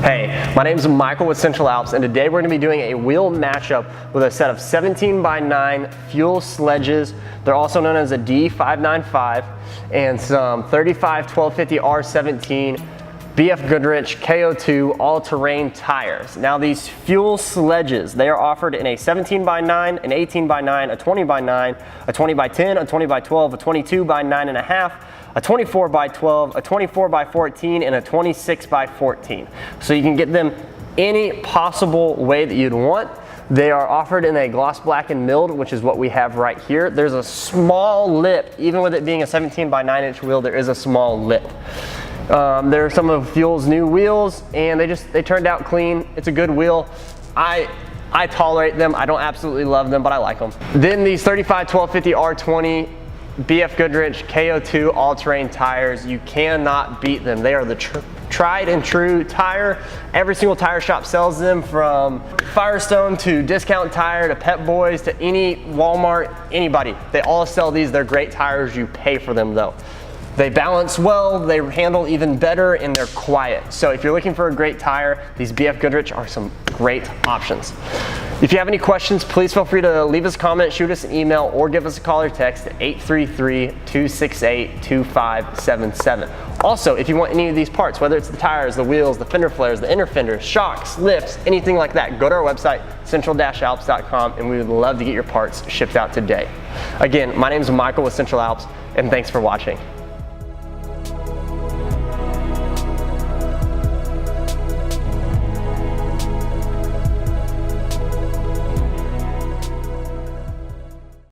Hey, my name is Michael with Central Alps, and today we're going to be doing a wheel matchup with a set of 17x9 fuel sledges. They're also known as a D595 and some 35 1250 R17 BFGoodrich KM2 all-terrain tires. Now these fuel sledges, they are offered in a 17x9, an 18x9, a 20x9, a 20x10, a 20x12, a 22x9.5, a 24x12, a 24x14, and a 26x14. So you can get them any possible way that you'd want. They are offered in a gloss black and milled, which is what we have right here. There's a small lip, even with it being a 17x9-inch wheel, there is a small lip. They're some of Fuel's new wheels, and they turned out clean. It's a good wheel. I tolerate them. I don't absolutely love them, but I like them. Then these 35 1250 R20 BFGoodrich KM2 all-terrain tires, you cannot beat them. They are the tried and true tire. Every single tire shop sells them, from Firestone to Discount Tire to Pep Boys to any Walmart, anybody. They all sell these. They're great tires. You pay for them though. They balance well, they handle even better, and they're quiet. So if you're looking for a great tire, these BFGoodrich are some great options. If you have any questions, please feel free to leave us a comment, shoot us an email, or give us a call or text at 833-268-2577. Also, if you want any of these parts, whether it's the tires, the wheels, the fender flares, the inner fenders, shocks, lifts, anything like that, go to our website, central-alps.com, and we would love to get your parts shipped out today. Again, my name is Michael with Central Alps, and thanks for watching.